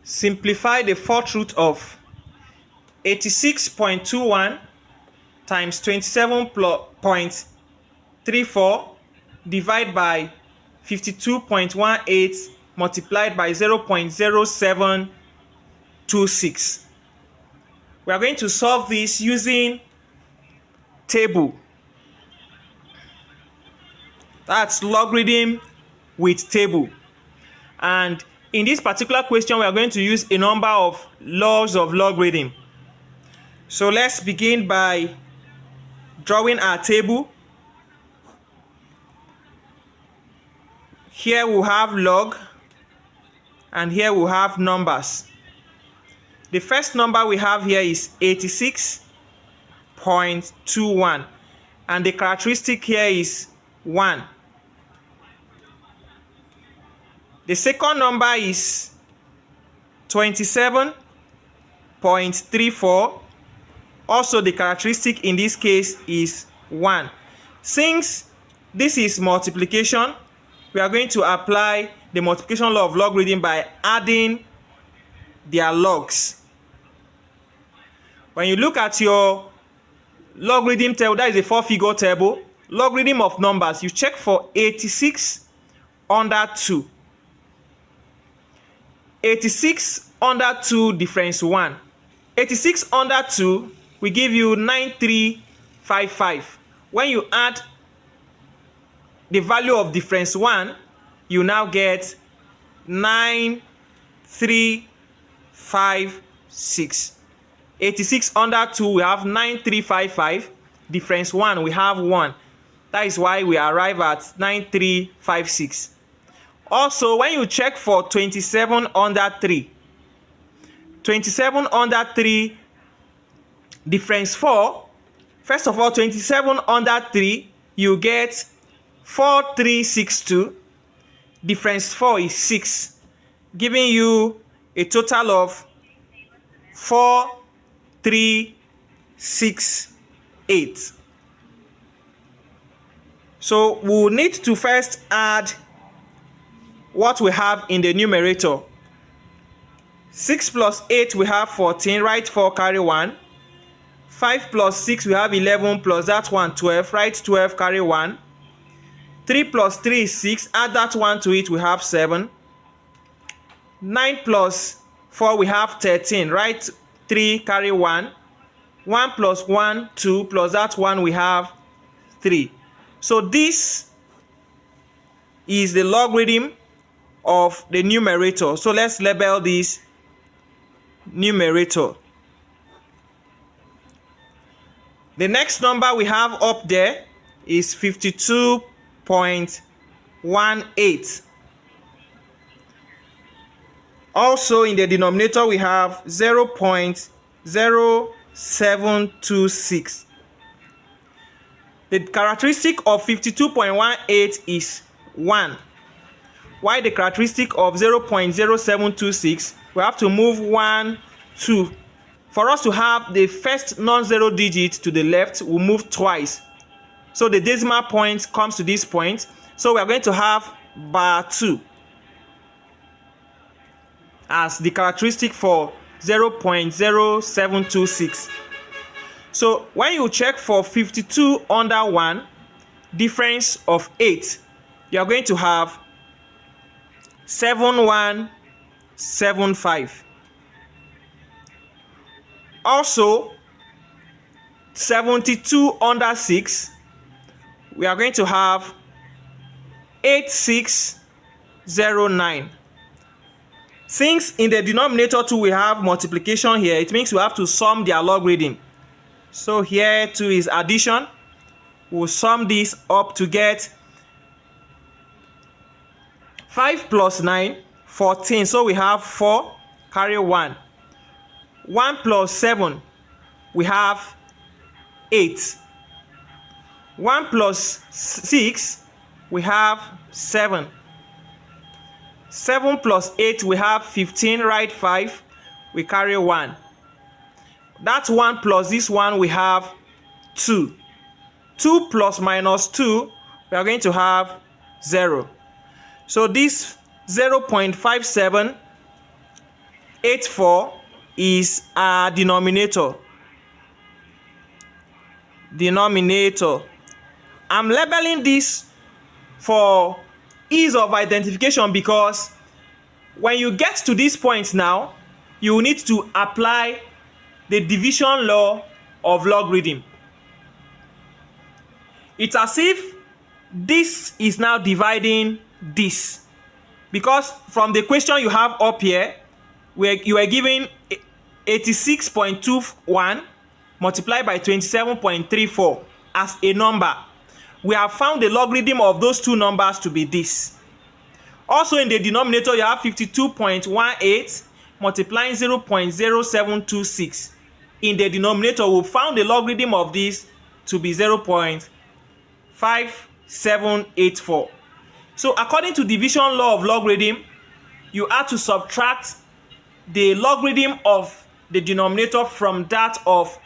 Simplify the fourth root of 86.21 times 27.34 divided by 52.18 multiplied by 0.0726. We are going to solve this using table. That's logarithm with table. And in this particular question, we are going to use a number of laws of logarithm. So let's begin by drawing our table. Here we have log, and here we have numbers. The first number we have here is 86.21, and the characteristic here is 1. The second number is 27.34. Also, the characteristic in this case is 1. Since this is multiplication, we are going to apply the multiplication law of logarithm by adding their logs. When you look at your logarithm table, that is a 4-figure table, logarithm of numbers, you check for 86 under 2. 86 under 2 difference 1. 86 under 2 will give you 9355. When you add the value of difference 1, you now get 9356. 86 under 2, we have 9355. Difference 1, we have 1. That is why we arrive at 9356. Also, when you check for 27 under 3, 27 under 3, difference 4. First of all, 27 under 3, you get 4362. Difference 4 is 6, giving you a total of 4368. So we'll need to first add what we have in the numerator. 6 plus 8, we have 14, write 4, carry 1. 5 plus 6, we have 11, plus that one 12, write 12, carry 1. 3 plus 3 is 6, add that one to it, we have 7. 9 plus 4, we have 13, write 3, carry 1. 1 plus 1, 2, plus that one, we have 3. So this is the logarithm of the numerator. So let's label this numerator. The next number we have up there is 52.18. Also in the denominator we have 0.0726. The characteristic of 52.18 is 1. While the characteristic of 0.0726, we have to move 1, 2. For us to have the first non-zero digit to the left, we'll move twice. So the decimal point comes to this point. So we are going to have bar 2 as the characteristic for 0.0726. So when you check for 52 under 1, difference of 8, you are going to have 7175. Also, 72 under 6, we are going to have 8609. Since in the denominator too we have multiplication here, it means we have to sum their logarithm. So here too is addition. We'll sum this up to get 5 plus 9, 14. So we have 4, carry 1. 1 plus 7, we have 8. 1 plus 6, we have 7. 7 plus 8, we have 15, write 5, we carry 1. That 1 plus this one, we have 2. 2 plus minus 2, we are going to have 0. So this 0.57 84 is our denominator. I'm labeling this for ease of identification because when you get to this point now, you need to apply the division law of logarithm. It's as if this is now dividing this, because from the question you have up here, where you were given 86.21 multiplied by 27.34 as a number. We have found the logarithm of those two numbers to be this. Also in the denominator, you have 52.18 multiplying 0.0726. In the denominator, we found the logarithm of this to be 0.5784. So according to division law of logarithm, you have to subtract the logarithm of the denominator from that of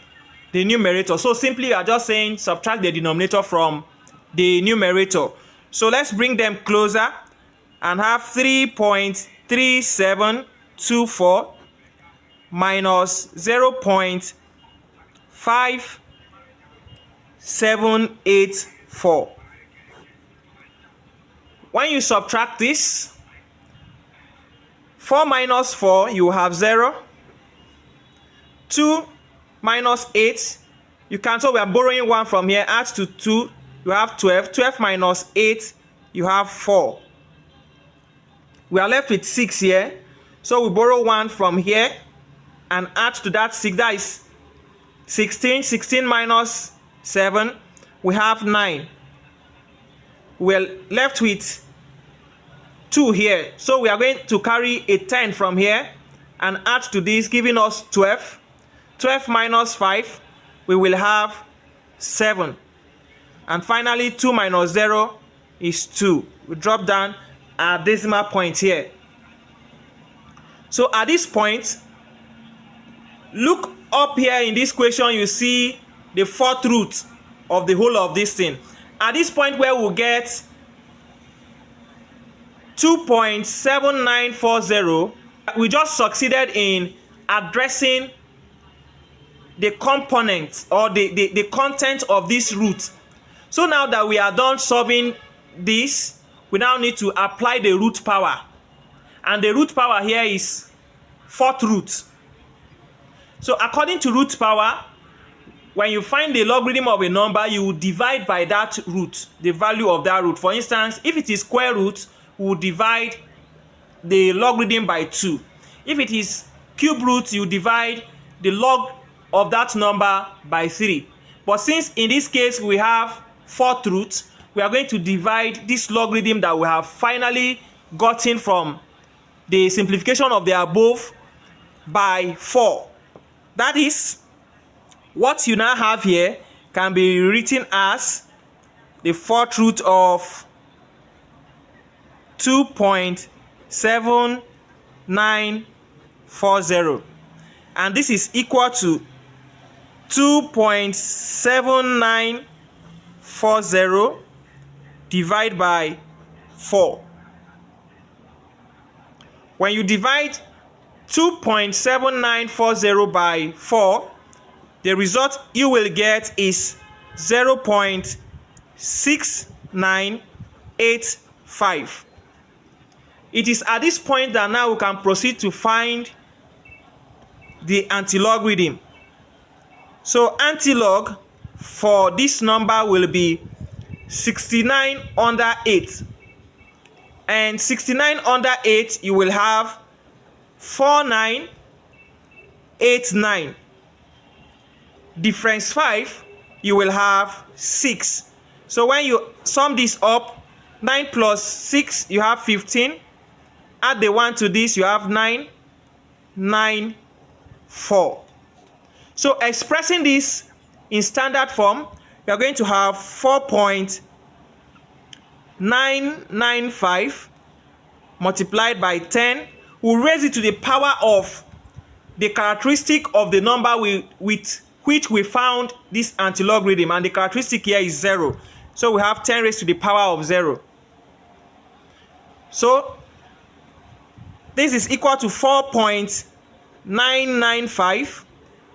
the numerator. So simply you are just saying subtract the denominator from the numerator. So let's bring them closer and have 3.3724 minus 0.5784. When you subtract this, 4 minus 4, you have 0. 2 minus 8, you cancel, we are borrowing 1 from here, add to 2, you have 12. 12 minus 8, you have 4. We are left with 6 here, so we borrow 1 from here and add to that 6, that is 16. 16 minus 7, we have 9. We are left with 2 here, so we are going to carry a 10 from here and add to this, giving us 12. 12 minus 5, we will have 7. And finally, 2 minus 0 is 2. We drop down our decimal point here. So at this point, look up here in this question, you see the fourth root of the whole of this thing. At this point where we'll get 2.7940, we just succeeded in addressing the component or the content of this root. So now that we are done solving this, we now need to apply the root power. And the root power here is fourth root. So according to root power, when you find the logarithm of a number, you will divide by that root, the value of that root. For instance, if it is square root, we will divide the logarithm by 2. If it is cube root, you divide the log of that number by 3. But since in this case we have fourth root, we are going to divide this logarithm that we have finally gotten from the simplification of the above by 4. That is, what you now have here can be written as the fourth root of 2.7940. And this is equal to 2.7940 divided by 4. When you divide 2.7940 by 4, the result you will get is 0.6985. It is at this point that now we can proceed to find the antilogarithm. So antilog for this number will be 69 under 8. And 69 under 8, you will have 4989. Difference 5, you will have 6. So when you sum this up, 9 plus 6, you have 15. Add the 1 to this, you have 9, 9, 4. So expressing this in standard form, you are going to have 4.995 multiplied by 10. We'll raise it to the power of the characteristic of the number with which we found this antilogarithm, and the characteristic here is 0. So we have 10 raised to the power of 0. So this is equal to 4.995 995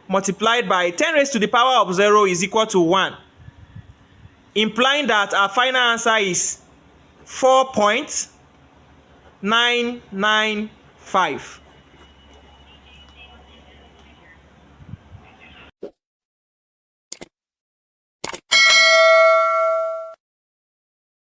multiplied by 10 raised to the power of 0 is equal to 1, implying that our final answer is 4.995.